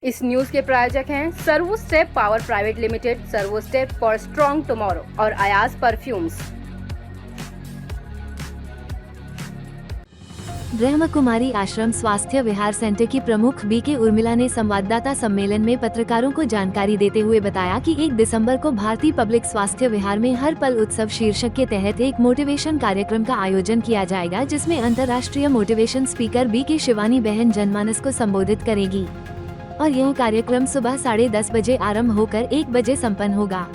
इस न्यूज के प्रायोजक हैं servo step power private limited, servo step for strong tomorrow और अयाज परफ्यूम्स। ब्रह्म कुमारी आश्रम स्वास्थ्य विहार सेंटर की प्रमुख बीके उर्मिला ने संवाददाता सम्मेलन में पत्रकारों को जानकारी देते हुए बताया कि 1 दिसंबर को भारतीय पब्लिक स्वास्थ्य विहार में हर पल उत्सव शीर्षक के तहत एक मोटिवेशन कार्यक्रम का आयोजन किया जाएगा, जिसमें अंतर्राष्ट्रीय मोटिवेशन स्पीकर बीके शिवानी बहन जनमानस को संबोधित करेगी और यह कार्यक्रम सुबह 10:30 बजे आरंभ होकर 1 बजे संपन्न होगा।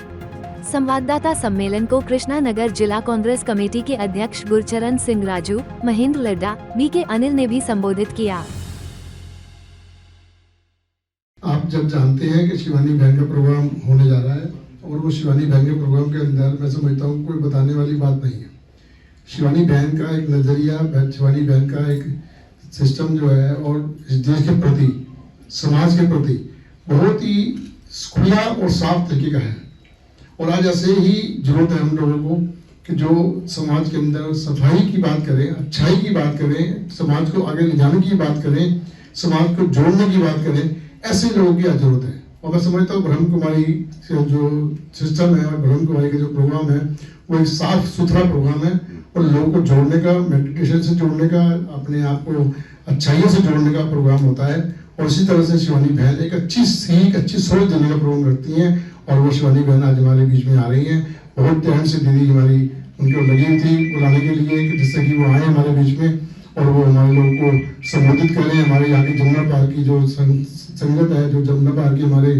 संवाददाता सम्मेलन को कृष्णा नगर जिला कांग्रेस कमेटी के अध्यक्ष गुरचरण सिंह राजू, महेंद्र लड्डा, बीके अनिल ने भी संबोधित किया। आप जब जानते हैं कि शिवानी बहन का प्रोग्राम होने जा रहा है और वो शिवानी बहन के प्रोग्राम के अंदर मैं समझता हूँ कोई बताने वाली बात नहीं है। शिवानी बहन का एक नजरिया, शिवानी बहन का एक सिस्टम जो है और इस देश के प्रति, समाज के प्रति बहुत ही खुला और साफ तरीके का है। और आज ऐसे ही जरूरत है हम लोगों को कि जो समाज के अंदर सफाई की बात करें, अच्छाई की बात करें, समाज को आगे ले जाने की बात करें, समाज को जोड़ने की बात करें, ऐसे लोगों की आज जरूरत है। और मैं समझता हूँ ब्रह्म कुमारी जो सिस्टम है और ब्रह्म कुमारी का जो प्रोग्राम है वो एक साफ सुथरा प्रोग्राम है और लोगों को जोड़ने का, मेडिटेशन से जोड़ने का, अपने आप को अच्छाइयों से जोड़ने का प्रोग्राम होता है। और इसी तरह से शिवानी बहन एक अच्छी सीख, अच्छी सोच देने का प्रोग्राम रखती हैं और वो शिवानी बहन आज हमारे बीच में आ रही हैं। बहुत टाइम से दीदी हमारी उनको लगी थी बुलाने के लिए कि जिससे कि वो आए हमारे बीच में और वो हमारे लोगों को संबोधित करें। हमारे यहाँ की जमुना पार की जो संगत है, जो जमुना पार के हमारे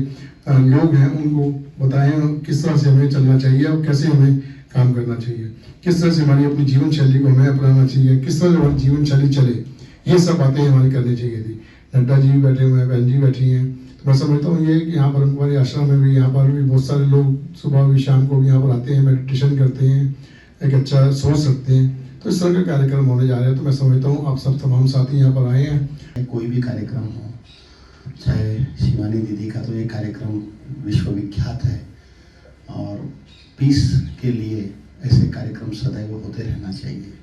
लोग हैं, उनको बताएं किस तरह से हमें चलना चाहिए और कैसे हमें काम करना चाहिए, किस तरह से हमारी अपनी जीवन शैली को हमें अपनाना चाहिए, किस तरह से हमारी जीवन शैली चले। ये सब बातें हमारी करनी चाहिए थी। नड्डा जी बैठे हुए हैं, बहन जी बैठी हैं। तो मैं समझता हूँ ये कि यहाँ पर हमारे आश्रम में भी, यहाँ पर भी बहुत सारे लोग सुबह भी शाम को भी यहाँ पर आते हैं, मेडिटेशन करते हैं, एक अच्छा सोच रखते हैं। तो इस तरह का कार्यक्रम होने जा रहे हैं। तो मैं समझता हूँ आप सब तमाम साथी यहाँ पर आए हैं। कोई भी कार्यक्रम हो, चाहे शिवानी दीदी का तो ये कार्यक्रम विश्वविख्यात है और पीस के लिए ऐसे कार्यक्रम सदैव होते रहना चाहिए।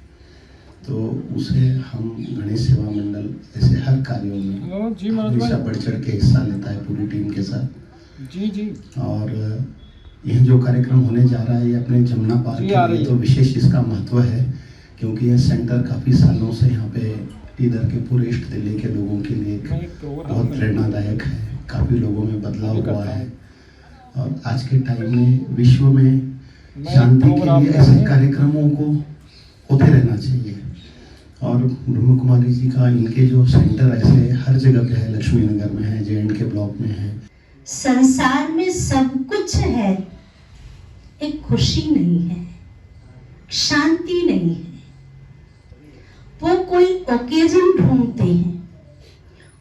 तो उसे हम गणेश सेवा मंडल ऐसे हर कार्यों में हमेशा बढ़ चढ़ के हिस्सा लेता है पूरी टीम के साथ। जी। और यह जो कार्यक्रम होने जा रहा है ये अपने जमुना पार्क के लिए तो विशेष इसका महत्व है, क्योंकि यह सेंटर काफ़ी सालों से यहाँ पे इधर के पूरे ईस्ट दिल्ली के लोगों के लिए बहुत प्रेरणादायक है। काफ़ी लोगों में बदलाव हुआ है और आज के टाइम में विश्व में शांति के लिए ऐसे कार्यक्रमों को होते रहना चाहिए। और ब्रह्म कुमारी जी का इनके जो सेंटर ऐसे हर जगह पे है, लक्ष्मी नगर में है, JNK के ब्लॉक में है। संसार में सब कुछ है, एक खुशी नहीं है, शांति नहीं है। वो कोई ओकेजन ढूंढते हैं,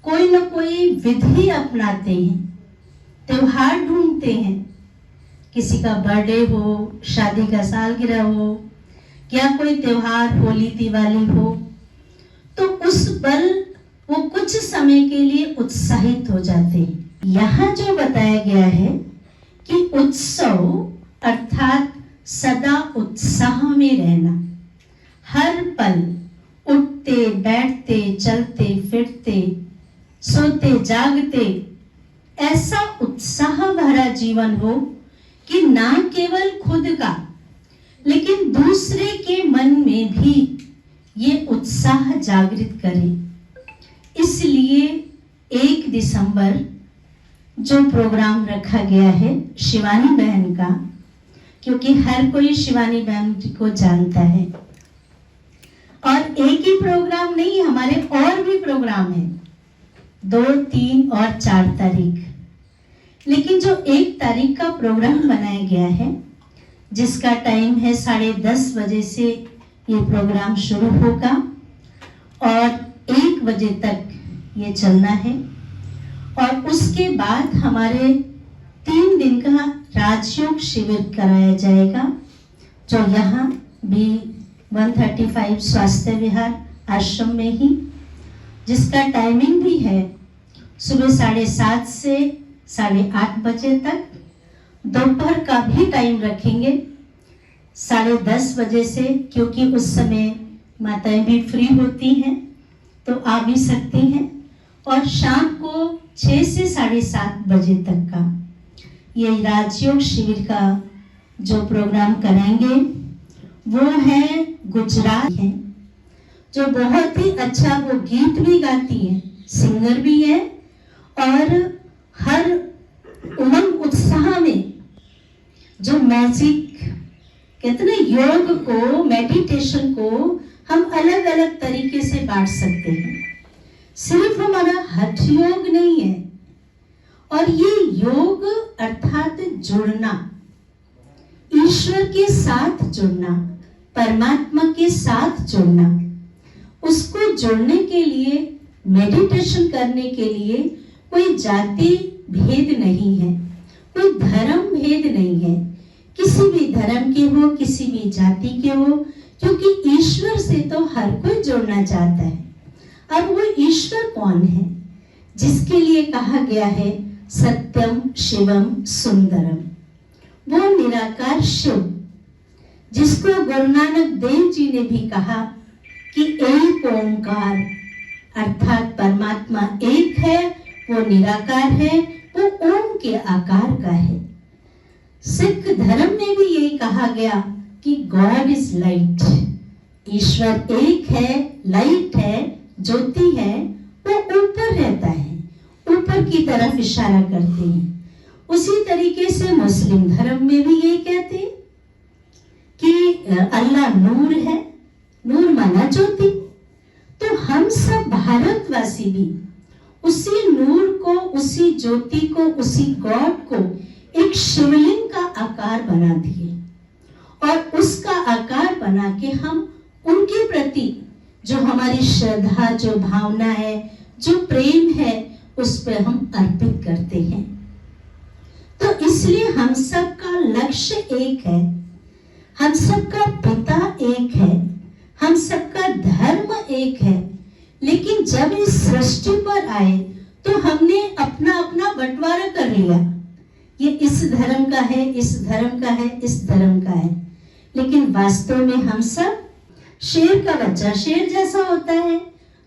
कोई न कोई विधि अपनाते हैं, त्योहार ढूंढते हैं। किसी का बर्थडे हो, शादी का सालगिरह हो, या कोई त्योहार, होली, दिवाली हो, तो उस पल वो कुछ समय के लिए उत्साहित हो जाते हैं। यहाँ जो बताया गया है कि उत्सव अर्थात सदा उत्साह में रहना, हर पल उठते बैठते, चलते फिरते, सोते जागते ऐसा उत्साह भरा जीवन हो कि ना केवल खुद का लेकिन दूसरे के मन में भी ये उत्साह जागृत करे। इसलिए 1 दिसंबर जो प्रोग्राम रखा गया है शिवानी बहन का, क्योंकि हर कोई शिवानी बहन को जानता है और एक ही प्रोग्राम नहीं, हमारे और भी प्रोग्राम है 2, 3 और 4 तारीख। लेकिन जो 1 तारीख का प्रोग्राम बनाया गया है जिसका टाइम है 10:30 बजे से ये प्रोग्राम शुरू होगा और 1 बजे तक ये चलना है। और उसके बाद हमारे 3 दिन का राजयोग शिविर कराया जाएगा, जो यहाँ भी 135 स्वास्थ्य विहार आश्रम में ही, जिसका टाइमिंग भी है सुबह 7:30 से 8:30 बजे तक। दोपहर का भी टाइम रखेंगे 10:30 बजे से, क्योंकि उस समय माताएं भी फ्री होती हैं तो आ भी सकती हैं। और शाम को 6 से 7:30 बजे तक का ये राजयोग शिविर का जो प्रोग्राम कराएंगे वो है गुजरात है, जो बहुत ही अच्छा वो गीत भी गाती है, सिंगर भी है और हर उमंग उत्साह में जो मैजिक कहते ना योग को, मेडिटेशन को हम अलग अलग तरीके से बांट सकते हैं। सिर्फ हमारा हठ योग नहीं है, और ये योग अर्थात जुड़ना, ईश्वर के साथ जुड़ना, परमात्मा के साथ जुड़ना, उसको जुड़ने के लिए, मेडिटेशन करने के लिए कोई जाति भेद नहीं है, कोई धर्म भेद नहीं है, किसी भी धर्म के हो, किसी भी जाति के हो, क्योंकि ईश्वर से तो हर कोई जुड़ना चाहता है। अब वो ईश्वर कौन है जिसके लिए कहा गया है सत्यम शिवम सुंदरम, वो निराकार शिव, जिसको गुरु नानक देव जी ने भी कहा कि एक ओंकार अर्थात परमात्मा एक है, वो निराकार है, वो ओम के आकार का है। सिख धर्म में भी यही कहा गया कि गॉड इज लाइट, ईश्वर एक है, लाइट है, ज्योति है, वो ऊपर रहता है, ऊपर की तरफ इशारा करते हैं। उसी तरीके से मुस्लिम धर्म में भी यही कहते हैं कि अल्लाह नूर है, नूर माना ज्योति। तो हम सब भारतवासी भी उसी नूर को, उसी ज्योति को, उसी गॉड को एक शिवलिंग का आकार बना दिए, और उसका आकार बना के हम उनके प्रति जो हमारी श्रद्धा, जो भावना है, जो प्रेम है, उस पर हम अर्पित करते हैं। तो इसलिए हम सबका लक्ष्य एक है, हम सबका पिता एक है, हम सबका धर्म एक है। लेकिन जब इस सृष्टि पर आए तो हमने अपना अपना बंटवारा कर लिया, ये इस धर्म का है, इस धर्म का है, इस धर्म का है। लेकिन वास्तव में हम सब शेर का बच्चा शेर जैसा होता है,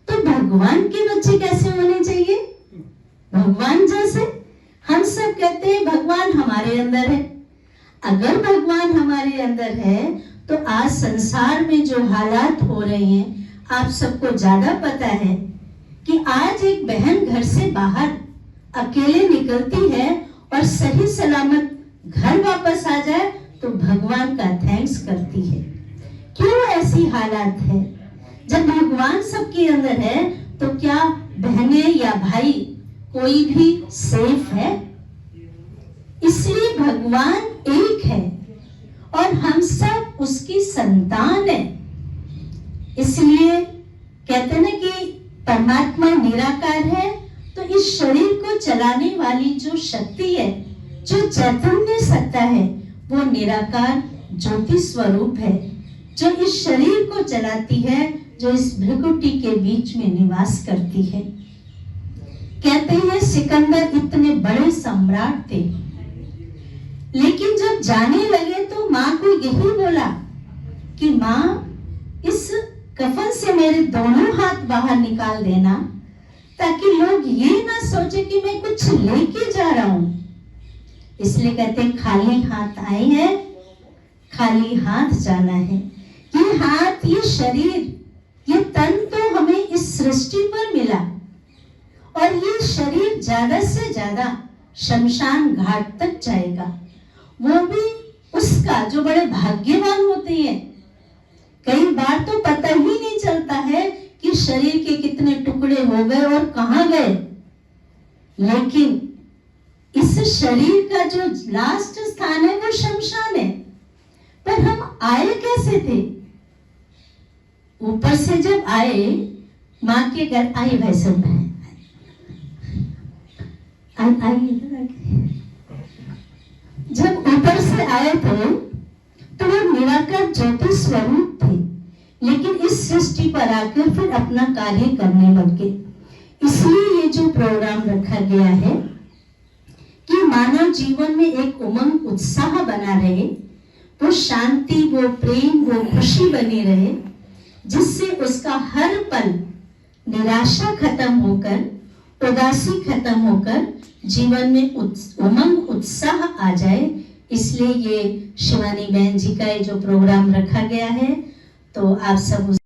तो भगवान के बच्चे कैसे होने चाहिए? भगवान जैसे। हम सब कहते हैं भगवान हमारे अंदर है। अगर भगवान हमारे अंदर है तो आज संसार में जो हालात हो रहे हैं आप सबको ज्यादा पता है कि आज एक बहन घर से बाहर अकेले निकलती है और सही सलामत घर वापस आ जाए तो भगवान का थैंक्स करती है। क्यों ऐसी हालात है? जब भगवान सबके अंदर है तो क्या बहनें या भाई कोई भी सेफ है? इसलिए भगवान एक है और हम सब उसकी संतान है। इसलिए कहते ना कि परमात्मा निराकार है, तो इस शरीर को चलाने वाली जो शक्ति है, जो चैतन्य सत्ता है, वो निराकार ज्योति स्वरूप है, जो इस शरीर को चलाती है, जो इस भृकुटी के बीच में निवास करती है। कहते हैं सिकंदर इतने बड़े सम्राट थे, लेकिन जब जाने लगे तो माँ को यही बोला कि माँ, इस कफन से मेरे दोनों हाथ बाहर निकाल देना, ताकि लोग ये ना सोचे कि मैं कुछ लेके जा रहा हूं। इसलिए कहते हैं खाली हाथ आए हैं, खाली हाथ जाना है। ये हाथ, ये शरीर, ये तन तो हमें इस सृष्टि पर मिला, और ये शरीर ज्यादा से ज्यादा शमशान घाट तक जाएगा। वो भी उसका जो बड़े भाग्यवान होते हैं। कई बार तो पता ही नहीं चलता है कि शरीर के कितने टुकड़े हो गए और कहां गए, लेकिन इस शरीर का जो लास्ट स्थान है वो शमशान है। पर हम आए कैसे थे? ऊपर से जब आए, माँ के घर आए, वैसे जब ऊपर से आए थे तो वो निराकार ज्योति स्वरूप थे, लेकिन इस सृष्टि पर आकर फिर अपना कार्य करने लगे। इसलिए ये जो प्रोग्राम रखा गया है कि मानव जीवन में एक उमंग उत्साह बना रहे, वो शांति, वो प्रेम, वो खुशी बनी रहे, जिससे उसका हर पल निराशा खत्म होकर उदासी खत्म होकर जीवन में उमंग उत्साह आ जाए, इसलिए ये शिवानी बहन जी का ये जो प्रोग्राम रखा गया है, तो आप सब